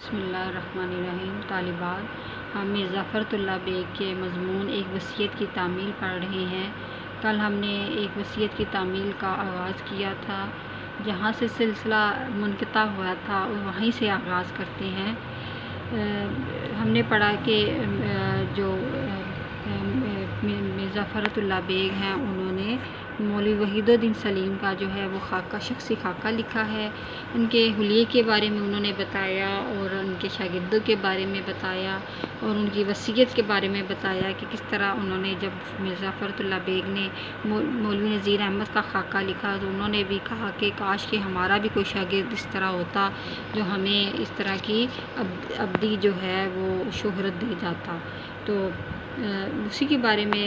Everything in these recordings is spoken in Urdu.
بسم اللہ الرحمن الرحیم۔ طالبات، ہم مرزا فرت اللہ بیگ کے مضمون ایک وصیت کی تعمیل پڑھ رہے ہیں۔ کل ہم نے ایک وصیت کی تعمیل کا آغاز کیا تھا، جہاں سے سلسلہ منقطع ہوا تھا اور وہیں سے آغاز کرتے ہیں۔ ہم نے پڑھا کہ جو مرزا فرت اللہ بیگ ہیں، انہوں نے مولوی وحید الدین سلیم کا جو ہے وہ خاکہ، شخصی خاکہ لکھا ہے۔ ان کے حلیے کے بارے میں انہوں نے بتایا اور ان کے شاگردوں کے بارے میں بتایا اور ان کی وصیت کے بارے میں بتایا کہ کس طرح انہوں نے، جب مرزا فرت اللہ بیگ نے مولوی نذیر احمد کا خاکہ لکھا تو انہوں نے بھی کہا کہ کاش کہ ہمارا بھی کوئی شاگرد اس طرح ہوتا جو ہمیں اس طرح کی ابدی جو ہے وہ شہرت دے جاتا۔ تو اسی کے بارے میں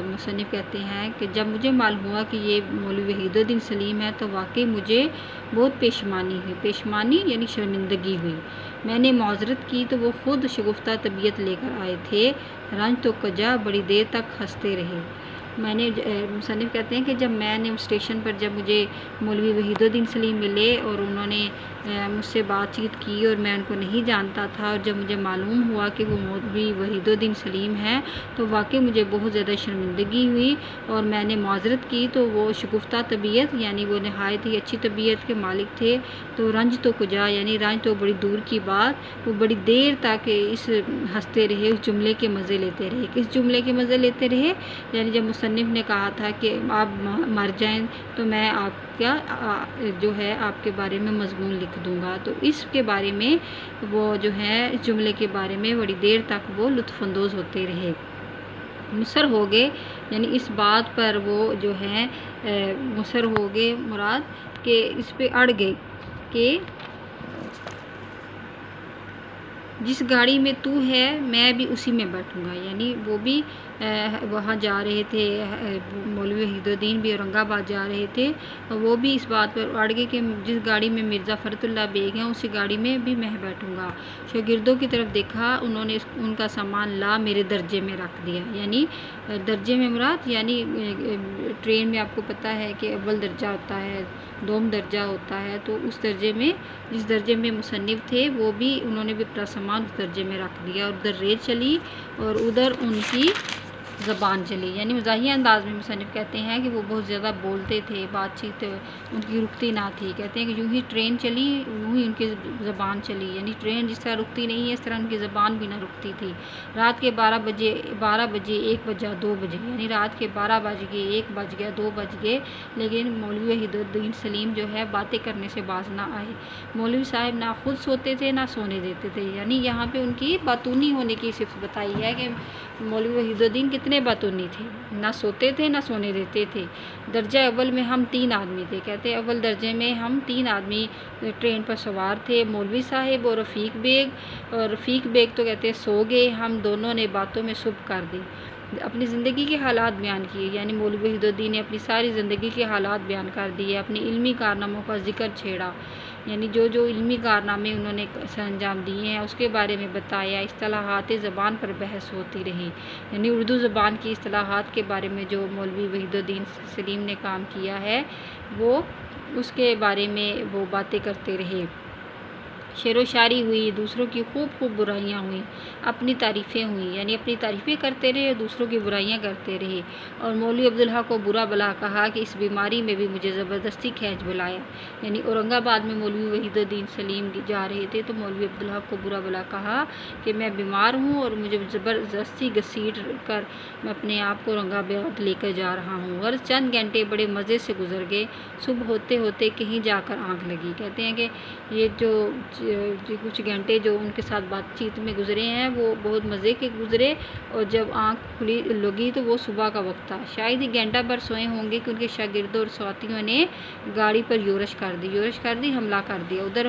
مصنف کہتے ہیں کہ جب مجھے معلوم ہوا کہ یہ مولوی وحید الدین سلیم ہے تو واقعی مجھے بہت پیشمانی یعنی شرمندگی ہوئی۔ میں نے معذرت کی تو وہ خود شگفتہ طبیعت لے کر آئے تھے، رنج تو کجا بڑی دیر تک ہنستے رہے۔ مصنف کہتے ہیں کہ جب میں نے اسٹیشن پر جب مجھے مولوی وحید الدین سلیم ملے اور انہوں نے مجھ سے بات چیت کی اور میں ان کو نہیں جانتا تھا، اور جب مجھے معلوم ہوا کہ وہ مولوی وحید الدین سلیم ہیں تو واقعی مجھے بہت زیادہ شرمندگی ہوئی اور میں نے معذرت کی تو وہ شگفتہ طبیعت یعنی وہ نہایت ہی اچھی طبیعت کے مالک تھے۔ تو رنج تو کجا یعنی رنج تو بڑی دور کی بات، وہ بڑی دیر تک اس ہنستے رہے، اس جملے کے مزے لیتے رہے۔ کس جملے کے مزے لیتے رہے؟ یعنی جب مصنف نے کہا تھا کہ آپ مر جائیں تو میں آپ کا جو ہے آپ کے بارے میں مضمون لکھ دوں گا، تو اس کے بارے میں وہ جو ہے اس جملے کے بارے میں بڑی دیر تک وہ لطف اندوز ہوتے رہے، مصر ہو گئے، یعنی اس بات پر وہ جو ہے مصر ہو گئے، مراد کہ اس پہ اڑ گئے کہ جس گاڑی میں تو ہے میں بھی اسی میں بیٹھوں گا۔ یعنی وہ بھی وہاں جا رہے تھے، مولوی وحید الدین بھی اورنگ آباد جا رہے تھے، وہ بھی اس بات پر اڑ گئے کہ جس گاڑی میں مرزا فرت اللہ بیگ ہیں اسی گاڑی میں بھی میں بیٹھوں گا۔ شاگردوں کی طرف دیکھا، انہوں نے ان کا سامان لا میرے درجے میں رکھ دیا۔ یعنی درجے میں مراد یعنی ٹرین میں آپ کو پتہ ہے کہ اول درجہ ہوتا ہے، دوم درجہ ہوتا ہے، تو اس درجے میں جس درجے میں مصنف تھے وہ بھی انہوں نے بھی اپنا سامان اس درجے میں رکھ دیا، اور ادھر ریل چلی اور ادھر ان کی زبان چلی۔ یعنی مزاحیہ انداز میں مصنف کہتے ہیں کہ وہ بہت زیادہ بولتے تھے، بات چیت ان کی رکتی نہ تھی۔ کہتے ہیں کہ یوں ہی ٹرین چلی یوں ہی ان کی زبان چلی، یعنی ٹرین جس طرح رکتی نہیں ہے اس طرح ان کی زبان بھی نہ رکتی تھی۔ رات کے 12 بجے 1 بجا 2 بجے، یعنی رات کے 12 بج گئے، 1 بج گیا، 2 بج گئے، لیکن مولوی وحید الدین سلیم جو ہے باتیں کرنے سے باز نہ آئے۔ مولوی صاحب نہ خود سوتے تھے نہ سونے دیتے تھے، یعنی یہاں پہ ان کی باتونی ہونے کی صفت بتائی ہے کہ مولوی وحید الدین کتنے باتونی تھے، نہ سوتے تھے نہ سونے دیتے تھے۔ درجہ اول میں ہم 3 آدمی تھے، کہتے ہیں اول درجے میں ہم 3 آدمی ٹرین پر سوار تھے، مولوی صاحب اور رفیق بیگ، اور رفیق بیگ تو کہتے ہیں سو گئے، ہم دونوں نے باتوں میں صبح کر دی، اپنی زندگی کے حالات بیان کیے۔ یعنی مولوی وحید الدین نے اپنی ساری زندگی کے حالات بیان کر دیے، اپنی علمی کارناموں کا ذکر چھیڑا، یعنی جو علمی کارنامے انہوں نے سر انجام دیے ہیں اس کے بارے میں بتایا۔ اصطلاحات زبان پر بحث ہوتی رہی، یعنی اردو زبان کی اصطلاحات کے بارے میں جو مولوی وحید الدین سلیم نے کام کیا ہے وہ اس کے بارے میں وہ باتیں کرتے رہے۔ شعر و شاعری ہوئی، دوسروں کی خوب برائیاں ہوئیں، اپنی تعریفیں ہوئیں، یعنی اپنی تعریفیں کرتے رہے اور دوسروں کی برائیاں کرتے رہے، اور مولوی عبدالحق کو برا بلا کہا کہ اس بیماری میں بھی مجھے زبردستی کھینچ بلایا۔ یعنی اورنگ آباد میں مولوی وحید الدین سلیم جا رہے تھے تو مولوی عبدالحق کو برا بلا کہا کہ میں بیمار ہوں اور مجھے زبردستی گھسیٹ کر میں اپنے آپ کو اورنگ آباد لے کر جا رہا ہوں۔ اور چند گھنٹے بڑے مزے سے گزر گئے، صبح ہوتے ہوتے کہیں جا کر آنکھ لگی۔ کہتے ہیں کہ یہ جو کچھ گھنٹے جو ان کے ساتھ بات چیت میں گزرے ہیں وہ بہت مزے کے گزرے، اور جب آنکھ کھلی لگی تو وہ صبح کا وقت تھا۔ شاید ہی گھنٹہ بھر سوئے ہوں گے کہ ان کے شاگردوں اور ساتھیوں نے گاڑی پر یورش کر دی، حملہ کر دیا، ادھر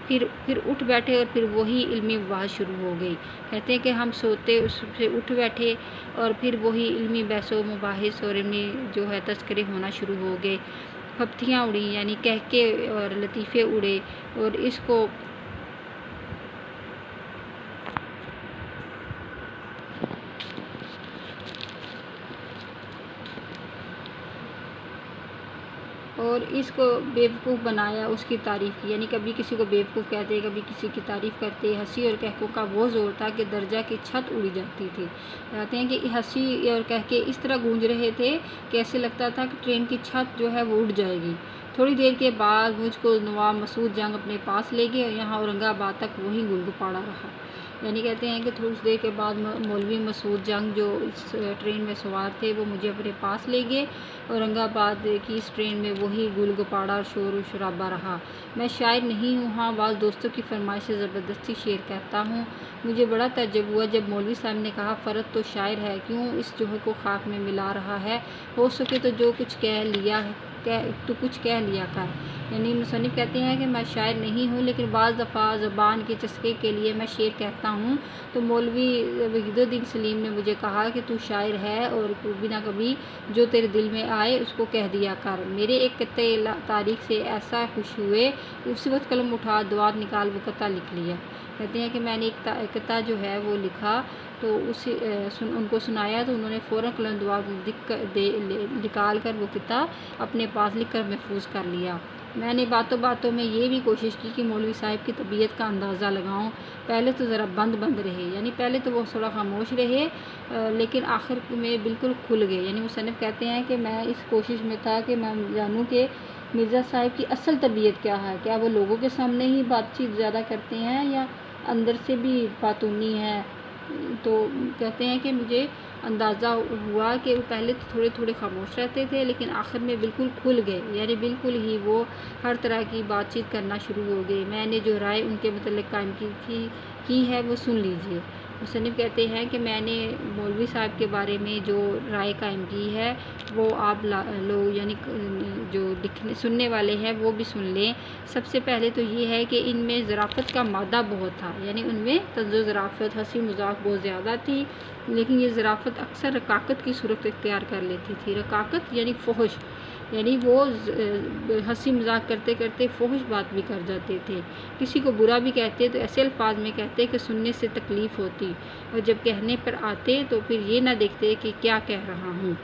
پھر اٹھ بیٹھے اور پھر وہی علمی بحث شروع ہو گئی۔ کہتے ہیں کہ ہم سوتے اس سے اٹھ بیٹھے اور پھر وہی علمی بحث و مباحث اور علمی جو ہے تذکرے ہونا شروع ہو گئے، پھپتیاں اڑی، یعنی کہکے اور لطیفے اڑے، اور اس کو اور اس کو بیوقوف بنایا، اس کی تعریف کی، یعنی کبھی کسی کو بیوقوف کہتے، کبھی کسی کی تعریف کرتے۔ ہنسی اور کہکوں کا وہ زور تھا کہ درجہ کی چھت اڑ جاتی تھی۔ کہتے ہیں کہ ہنسی اور کہکے اس طرح گونج رہے تھے کہ ایسے لگتا تھا کہ ٹرین کی چھت جو ہے وہ اڑ جائے گی۔ تھوڑی دیر کے بعد مجھ کو نواب مسعود جنگ اپنے پاس لے گئے اور یہاں اورنگ آباد تک وہی گل گپاڑا رہا۔ یعنی کہتے ہیں کہ تھوڑی دیر کے بعد مولوی مسعود جنگ جو اس ٹرین میں سوار تھے وہ مجھے اپنے پاس لے گئے، اورنگ آباد کی اس ٹرین میں وہی گل گپاڑا اور شور و شرابہ رہا۔ میں شاعر نہیں ہوں، ہاں بعض دوستوں کی فرمائش سے زبردستی شعر کہتا ہوں۔ مجھے بڑا تعجب ہوا جب مولوی صاحب نے کہا فرد تو شاعر ہے، کیوں اس جوہر کو خاک میں ملا رہا ہے؟ ہو سکے تو جو کچھ کچھ کہہ لیا کر۔ یعنی مصنف کہتے ہیں کہ میں شاعر نہیں ہوں، لیکن بعض دفعہ زبان کے چسکے کے لیے میں شعر کہتا ہوں۔ تو مولوی وحید الدین سلیم نے مجھے کہا کہ تو شاعر ہے اور کبھی نہ کبھی جو تیرے دل میں آئے اس کو کہہ دیا کر۔ میرے ایک قطعے تاریخ سے ایسا خوش ہوئے، اسی وقت قلم اٹھا دوات نکال وہ قطعہ لکھ لیا۔ کہتے ہیں کہ میں نے ایک قطعہ جو ہے وہ لکھا تو ان کو سنایا تو انہوں نے فوراً قلم دوات نکال کر وہ قطعہ اپنے پاس لکھ کر محفوظ کر لیا۔ میں نے باتوں باتوں میں یہ بھی کوشش کی کہ مولوی صاحب کی طبیعت کا اندازہ لگاؤں۔ پہلے تو ذرا بند رہے، یعنی پہلے تو وہ تھوڑا خاموش رہے، لیکن آخر میں بالکل کھل گئے۔ یعنی مصنف کہتے ہیں کہ میں اس کوشش میں تھا کہ میں جانوں کہ مرزا صاحب کی اصل طبیعت کیا ہے، کیا وہ لوگوں کے سامنے ہی بات چیت زیادہ کرتے ہیں یا اندر سے بھی باتونی ہے۔ تو کہتے ہیں کہ مجھے اندازہ ہوا کہ وہ پہلے تو تھوڑے خاموش رہتے تھے، لیکن آخر میں بالکل کھل گئے، یعنی بالکل ہی وہ ہر طرح کی بات چیت کرنا شروع ہو گئے۔ میں نے جو رائے ان کے متعلق قائم کی ہے وہ سن لیجئے۔ مصنف کہتے ہیں کہ میں نے مولوی صاحب کے بارے میں جو رائے قائم کی ہے وہ آپ لوگ یعنی جو سننے والے ہیں وہ بھی سن لیں۔ سب سے پہلے تو یہ ہے کہ ان میں ظرافت کا مادہ بہت تھا، یعنی ان میں طنز و ظرافت، ہنسی مذاق بہت زیادہ تھی، لیکن یہ ظرافت اکثر رقاقت کی صورت اختیار کر لیتی تھی۔ رقاقت یعنی فحش، یعنی وہ ہنسی مذاق کرتے کرتے فحش بات بھی کر جاتے تھے۔ کسی کو برا بھی کہتے تو ایسے الفاظ میں کہتے کہ سننے سے تکلیف ہوتی، اور جب کہنے پر آتے تو پھر یہ نہ دیکھتے کہ کیا کہہ رہا ہوں۔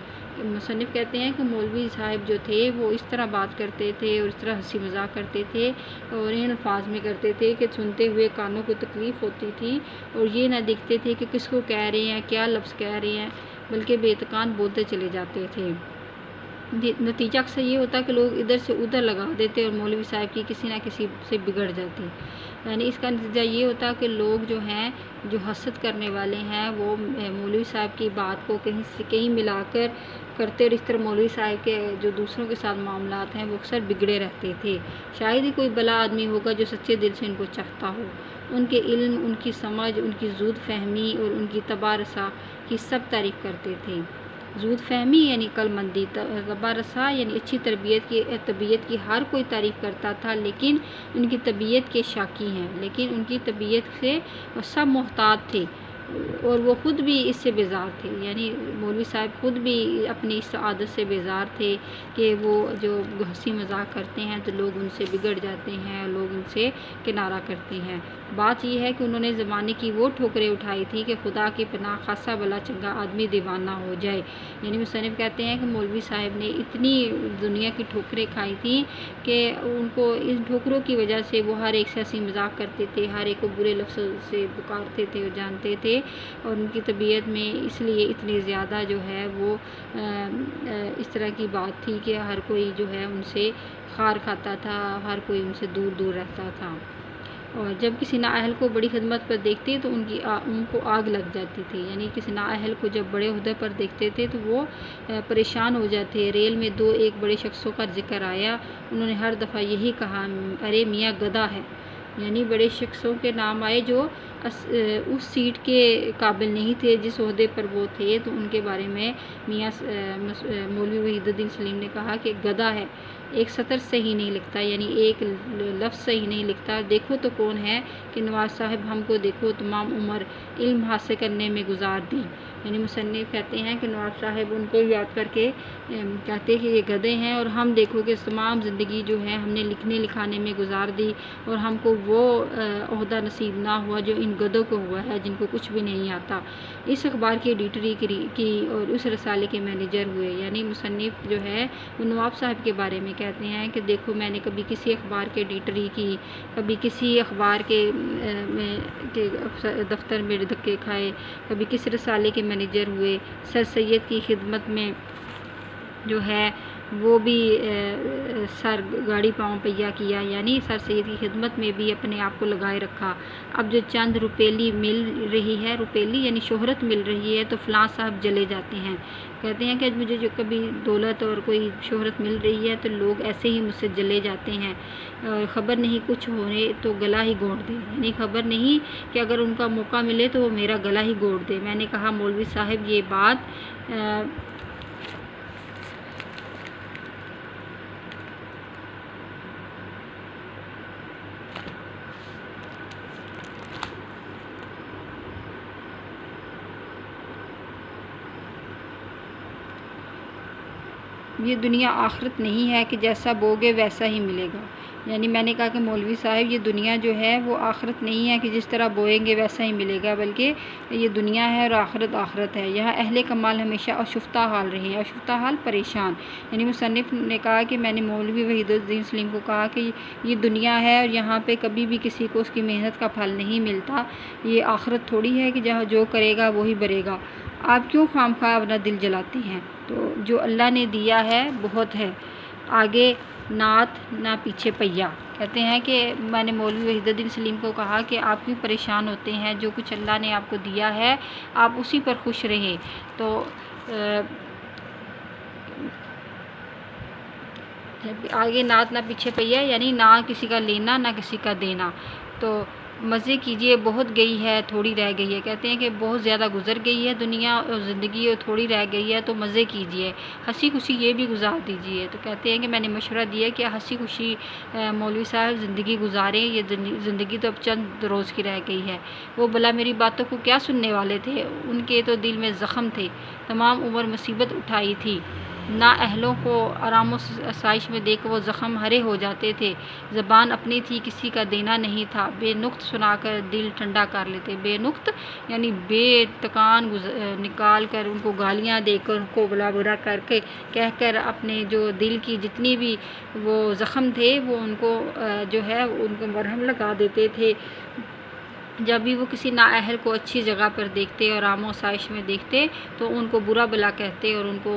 مصنف کہتے ہیں کہ مولوی صاحب جو تھے وہ اس طرح بات کرتے تھے اور اس طرح ہنسی مذاق کرتے تھے اور ان الفاظ میں کرتے تھے کہ سنتے ہوئے کانوں کو تکلیف ہوتی تھی، اور یہ نہ دیکھتے تھے کہ کس کو کہہ رہے ہیں، کیا لفظ کہہ رہے ہیں، بلکہ بے اعتقاد بولتے چلے جاتے تھے۔ نتیجہ اکثر یہ ہوتا کہ لوگ ادھر سے ادھر لگا دیتے اور مولوی صاحب کی کسی نہ کسی سے بگڑ جاتی۔ یعنی اس کا نتیجہ یہ ہوتا کہ لوگ جو ہیں جو حسد کرنے والے ہیں وہ مولوی صاحب کی بات کو کہیں سے کہیں ملا کر کرتے، اور اس طرح مولوی صاحب کے جو دوسروں کے ساتھ معاملات ہیں وہ اکثر بگڑے رہتے تھے۔ شاید ہی کوئی بھلا آدمی ہوگا جو سچے دل سے ان کو چاہتا ہو۔ ان کے علم، ان کی سمجھ، ان کی زود فہمی اور ان کی طبع رسا کی سب تعریف کرتے تھے۔ زود فہمی یعنی عقل مندی، طبع رسا یعنی اچھی طبیعت کی ہر کوئی تعریف کرتا تھا، لیکن ان کی طبیعت کے شاکی ہیں، لیکن ان کی طبیعت سے سب محتاط تھے اور وہ خود بھی اس سے بیزار تھے۔ یعنی مولوی صاحب خود بھی اپنی اس عادت سے بیزار تھے کہ وہ جو ہنسی مذاق کرتے ہیں تو لوگ ان سے بگڑ جاتے ہیں اور لوگ ان سے کنارہ کرتے ہیں۔ بات یہ ہے کہ انہوں نے زمانے کی وہ ٹھوکریں اٹھائی تھی کہ خدا کی پناہ خاصا بلا چنگا آدمی دیوانہ ہو جائے۔ یعنی مصنف کہتے ہیں کہ مولوی صاحب نے اتنی دنیا کی ٹھوکریں کھائی تھیں کہ ان کو ان ٹھوکروں کی وجہ سے وہ ہر ایک سے ہنسی مذاق کرتے تھے، ہر ایک کو برے لفظ سے پکارتے تھے اور جانتے تھے، اور ان کی طبیعت میں اس لیے اتنی زیادہ جو ہے وہ اس طرح کی بات تھی کہ ہر کوئی جو ہے ان سے خار کھاتا تھا، ہر کوئی ان سے دور دور رہتا تھا، اور جب کسی نااہل کو بڑی خدمت پر دیکھتے تو ان کو آگ لگ جاتی تھی۔ یعنی کسی نااہل کو جب بڑے عہدے پر دیکھتے تھے تو وہ پریشان ہو جاتے۔ ریل میں ایک بڑے شخصوں کا ذکر آیا، انہوں نے ہر دفعہ یہی کہا، ارے میاں گدھا ہے۔ یعنی بڑے شخصوں کے نام آئے جو اس سیٹ کے قابل نہیں تھے جس عہدے پر وہ تھے، تو ان کے بارے میں میاں مولوی وحید الدین سلیم نے کہا کہ گدھا ہے، ایک سطر صحیح نہیں لکھتا، یعنی ایک لفظ صحیح نہیں لکھتا، دیکھو تو کون ہے کہ نواز صاحب ہم کو دیکھو تمام عمر علم حاصل کرنے میں گزار دی۔ یعنی مصنف کہتے ہیں کہ نواب صاحب ان کو یاد کر کے کہتے کہ یہ گدھے ہیں، اور ہم دیکھو کہ تمام زندگی جو ہے ہم نے لکھنے لکھانے میں گزار دی، اور ہم کو وہ عہدہ نصیب نہ ہوا جو ان گدھوں کو ہوا ہے جن کو کچھ بھی نہیں آتا۔ اس اخبار کی ایڈیٹری کی اور اس رسالے کے مینیجر ہوئے۔ یعنی مصنف جو ہے وہ نواب صاحب کے بارے میں کہتے ہیں کہ دیکھو میں نے کبھی کسی اخبار کے ایڈیٹری کی، کبھی کسی اخبار کے دفتر میں دھکے کھائے، کبھی کس رسالے کے مینیجر ہوئے، سر سید کی خدمت میں جو ہے وہ بھی سر گاڑی پاؤں پہیہ کیا، یعنی سر سید کی خدمت میں بھی اپنے آپ کو لگائے رکھا۔ اب جو چند روپیلی مل رہی ہے، روپیلی یعنی شہرت مل رہی ہے، تو فلاں صاحب جلے جاتے ہیں۔ کہتے ہیں کہ مجھے جو کبھی دولت اور کوئی شہرت مل رہی ہے تو لوگ ایسے ہی مجھ سے جلے جاتے ہیں، خبر نہیں کچھ ہونے تو گلا ہی گھونٹ دے، یعنی خبر نہیں کہ اگر ان کا موقع ملے تو وہ میرا گلا ہی گھونٹ دے۔ میں نے کہا مولوی صاحب یہ بات یہ دنیا آخرت نہیں ہے کہ جیسا بوگے ویسا ہی ملے گا، یعنی میں نے کہا کہ مولوی صاحب یہ دنیا جو ہے وہ آخرت نہیں ہے کہ جس طرح بوئیں گے ویسا ہی ملے گا، بلکہ یہ دنیا ہے اور آخرت آخرت ہے۔ یہاں اہل کمال ہمیشہ آشفتہ حال رہے ہیں، آشفتہ حال پریشان، یعنی مصنف نے کہا کہ میں نے مولوی وحید الدین سلیم کو کہا کہ یہ دنیا ہے اور یہاں پہ کبھی بھی کسی کو اس کی محنت کا پھل نہیں ملتا، یہ آخرت تھوڑی ہے کہ جہاں جو کرے گا وہی بھرے گا۔ آپ کیوں خام خواہ اپنا دل جلاتے ہیں؟ تو جو اللہ نے دیا ہے بہت ہے، آگے نعت نہ پیچھے پہیہ۔ کہتے ہیں کہ میں نے مولوی وحید الدین سلیم کو کہا کہ آپ کیوں پریشان ہوتے ہیں، جو کچھ اللہ نے آپ کو دیا ہے آپ اسی پر خوش رہیں۔ تو آگے نعت نہ پیچھے پہیہ، یعنی نہ کسی کا لینا نہ کسی کا دینا۔ تو مزے کیجئے، بہت گئی ہے تھوڑی رہ گئی ہے۔ کہتے ہیں کہ بہت زیادہ گزر گئی ہے دنیا اور زندگی اور تھوڑی رہ گئی ہے، تو مزے کیجئے، ہنسی خوشی یہ بھی گزار دیجئے۔ تو کہتے ہیں کہ میں نے مشورہ دیا کہ ہنسی خوشی مولوی صاحب زندگی گزاریں، یہ زندگی تو اب چند روز کی رہ گئی ہے۔ وہ بھلا میری باتوں کو کیا سننے والے تھے، ان کے تو دل میں زخم تھے، تمام عمر مصیبت اٹھائی تھی، نا اہلوں کو آرام و آسائش میں دیکھ وہ زخم ہرے ہو جاتے تھے، زبان اپنی تھی کسی کا دینا نہیں تھا، بے نقط سنا کر دل ٹھنڈا کر لیتے۔ بے نقط یعنی بے تکان نکال کر، ان کو گالیاں دے کر، ان کو بلا برا کر کے کہہ کر اپنے جو دل کی جتنی بھی وہ زخم تھے وہ ان کو جو ہے ان کو مرہم لگا دیتے تھے۔ جب بھی وہ کسی نااہل کو اچھی جگہ پر دیکھتے اور آرام و آسائش میں دیکھتے تو ان کو برا بلا کہتے اور ان کو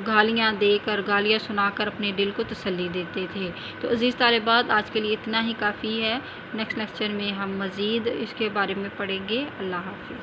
گالیاں دے کر، گالیاں سنا کر اپنے دل کو تسلی دیتے تھے۔ تو عزیز طالبات، آج کے لیے اتنا ہی کافی ہے۔ نیکسٹ لیکچر میں ہم مزید اس کے بارے میں پڑھیں گے۔ اللہ حافظ۔